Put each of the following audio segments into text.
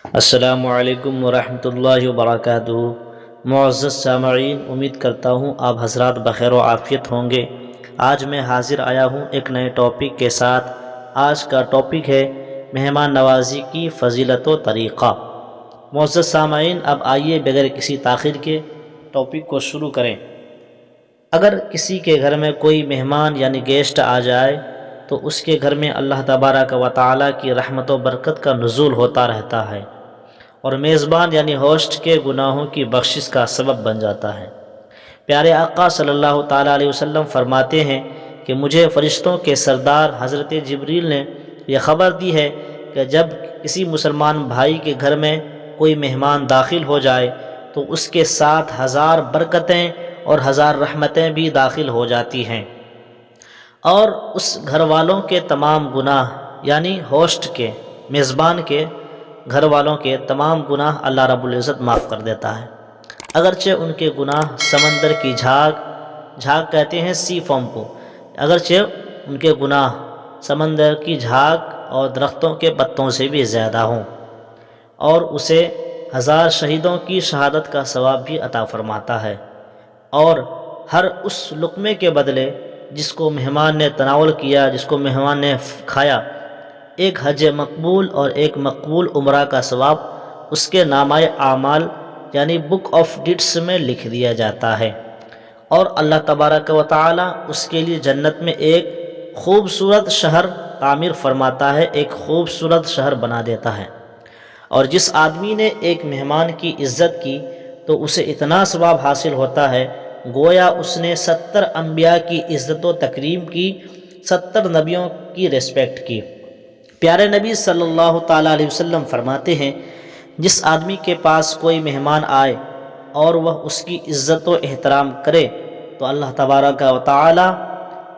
السلام علیکم ورحمۃ اللہ وبرکاتہ۔ معزز سامعین، امید کرتا ہوں آپ حضرات بخیر و عافیت ہوں گے۔ آج میں حاضر آیا ہوں ایک نئے ٹاپک کے ساتھ۔ آج کا ٹاپک ہے مہمان نوازی کی فضیلت و طریقہ۔ معزز سامعین، اب آئیے بغیر کسی تاخیر کے ٹاپک کو شروع کریں۔ اگر کسی کے گھر میں کوئی مہمان یعنی گیسٹ آ جائے تو اس کے گھر میں اللہ تبارک و تعالیٰ کی رحمت و برکت کا نزول ہوتا رہتا ہے، اور میزبان یعنی ہوسٹ کے گناہوں کی بخشش کا سبب بن جاتا ہے۔ پیارے آقا صلی اللہ تعالیٰ علیہ وسلم فرماتے ہیں کہ مجھے فرشتوں کے سردار حضرت جبریل نے یہ خبر دی ہے کہ جب کسی مسلمان بھائی کے گھر میں کوئی مہمان داخل ہو جائے تو اس کے ساتھ 1000 برکتیں اور 1000 رحمتیں بھی داخل ہو جاتی ہیں، اور اس گھر والوں کے تمام گناہ یعنی ہوسٹ کے، میزبان کے گھر والوں کے تمام گناہ اللہ رب العزت معاف کر دیتا ہے، اگرچہ ان کے گناہ سمندر کی جھاگ کہتے ہیں سی فارم کو، اگرچہ ان کے گناہ سمندر کی جھاگ اور درختوں کے پتوں سے بھی زیادہ ہوں، اور اسے 1000 شہیدوں کی شہادت کا ثواب بھی عطا فرماتا ہے، اور ہر اس لقمے کے بدلے جس کو مہمان نے تناول کیا، جس کو مہمان نے کھایا، ایک حج مقبول اور ایک مقبول عمرہ کا ثواب اس کے نامہ اعمال یعنی بک آف ڈیڈس میں لکھ دیا جاتا ہے، اور اللہ تبارک و تعالی اس کے لیے جنت میں ایک خوبصورت شہر تعمیر فرماتا ہے، ایک خوبصورت شہر بنا دیتا ہے۔ اور جس آدمی نے ایک مہمان کی عزت کی تو اسے اتنا ثواب حاصل ہوتا ہے گویا اس نے 70 انبیاء کی عزت و تکریم کی، 70 نبیوں کی ریسپیکٹ کی۔ پیارے نبی صلی اللہ تعالیٰ علیہ وسلم فرماتے ہیں جس آدمی کے پاس کوئی مہمان آئے اور وہ اس کی عزت و احترام کرے تو اللہ تبارک و تعالیٰ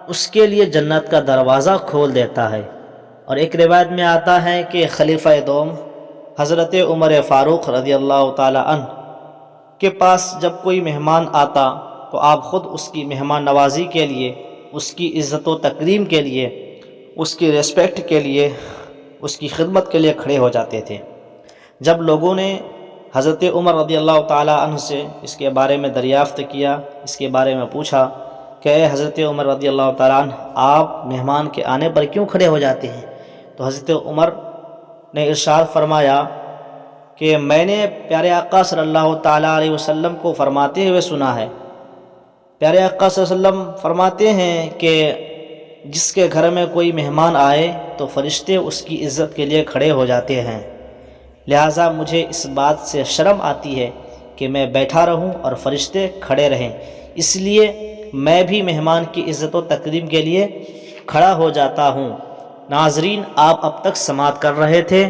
اس کے لیے جنت کا دروازہ کھول دیتا ہے۔ اور ایک روایت میں آتا ہے کہ خلیفہ دوم حضرت عمر فاروق رضی اللہ تعالیٰ عنہ کے پاس جب کوئی مہمان آتا تو آپ خود اس کی مہمان نوازی کے لیے، اس کی عزت و تکریم کے لیے، اس کی ریسپیکٹ کے لیے، اس کی خدمت کے لیے کھڑے ہو جاتے تھے۔ جب لوگوں نے حضرت عمر رضی اللہ تعالیٰ عنہ سے اس کے بارے میں دریافت کیا، اس کے بارے میں پوچھا کہ اے حضرت عمر رضی اللہ تعالیٰ عنہ، آپ مہمان کے آنے پر کیوں کھڑے ہو جاتے ہیں؟ تو حضرت عمر نے ارشاد فرمایا کہ میں نے پیارے آقا صلی اللہ تعالیٰ علیہ وسلم کو فرماتے ہوئے سنا ہے، پیارے آقا صلی اللہ علیہ وسلم فرماتے ہیں کہ جس کے گھر میں کوئی مہمان آئے تو فرشتے اس کی عزت کے لیے کھڑے ہو جاتے ہیں، لہٰذا مجھے اس بات سے شرم آتی ہے کہ میں بیٹھا رہوں اور فرشتے کھڑے رہیں، اس لیے میں بھی مہمان کی عزت و تکریم کے لیے کھڑا ہو جاتا ہوں۔ ناظرین، آپ اب تک سماعت کر رہے تھے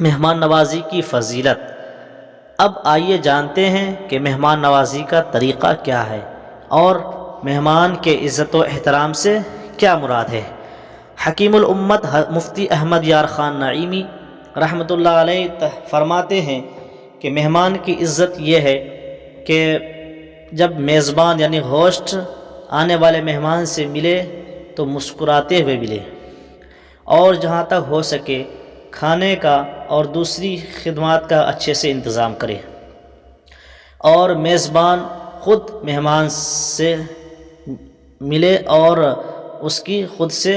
مہمان نوازی کی فضیلت۔ اب آئیے جانتے ہیں کہ مہمان نوازی کا طریقہ کیا ہے اور مہمان کے عزت و احترام سے کیا مراد ہے۔ حکیم الامت مفتی احمد یار خان نعیمی رحمۃ اللہ علیہ فرماتے ہیں کہ مہمان کی عزت یہ ہے کہ جب میزبان یعنی ہوسٹ آنے والے مہمان سے ملے تو مسکراتے ہوئے ملے، اور جہاں تک ہو سکے کھانے کا اور دوسری خدمات کا اچھے سے انتظام کرے، اور میزبان خود مہمان سے ملے اور اس کی خود سے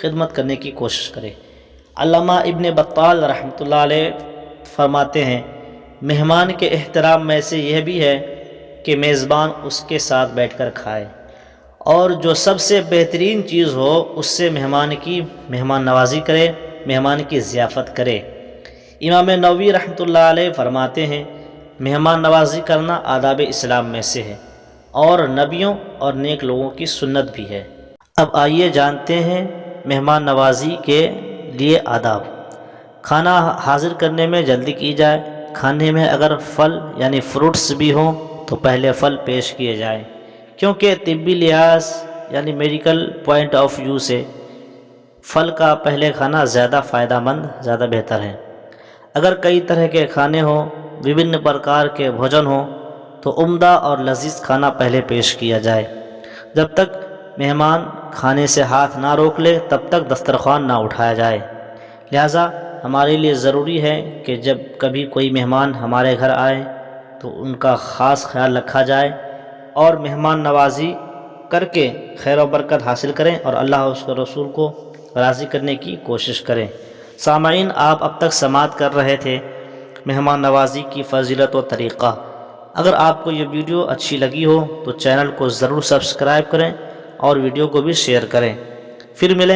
خدمت کرنے کی کوشش کرے۔ علامہ ابن بطال رحمۃ اللہ علیہ فرماتے ہیں مہمان کے احترام میں سے یہ بھی ہے کہ میزبان اس کے ساتھ بیٹھ کر کھائے، اور جو سب سے بہترین چیز ہو اس سے مہمان کی مہمان نوازی کرے، مہمان کی ضیافت کرے۔ امام نووی رحمۃ اللہ علیہ فرماتے ہیں مہمان نوازی کرنا آداب اسلام میں سے ہے اور نبیوں اور نیک لوگوں کی سنت بھی ہے۔ اب آئیے جانتے ہیں مہمان نوازی کے لیے آداب۔ کھانا حاضر کرنے میں جلدی کی جائے، کھانے میں اگر پھل یعنی فروٹس بھی ہوں تو پہلے پھل پیش کیے جائیں، کیونکہ طبی لحاظ یعنی میڈیکل پوائنٹ آف ویو سے پھل کا پہلے کھانا زیادہ فائدہ مند، زیادہ بہتر ہے۔ اگر کئی طرح کے کھانے ہوں، وبھن پرکار کے بھوجن ہوں تو عمدہ اور لذیذ کھانا پہلے پیش کیا جائے۔ جب تک مہمان کھانے سے ہاتھ نہ روک لے تب تک دسترخوان نہ اٹھایا جائے، لہٰذا ہمارے لیے ضروری ہے کہ جب کبھی کوئی مہمان ہمارے گھر آئے تو ان کا خاص خیال رکھا جائے اور مہمان نوازی کر کے خیر و برکت حاصل کریں اور اللہ اور اس کے رسول کو راضی کرنے کی کوشش کریں۔ سامعین، آپ اب تک سماعت کر رہے تھے مہمان نوازی کی فضیلت و طریقہ۔ اگر آپ کو یہ ویڈیو اچھی لگی ہو تو چینل کو ضرور سبسکرائب کریں اور ویڈیو کو بھی شیئر کریں۔ پھر ملیں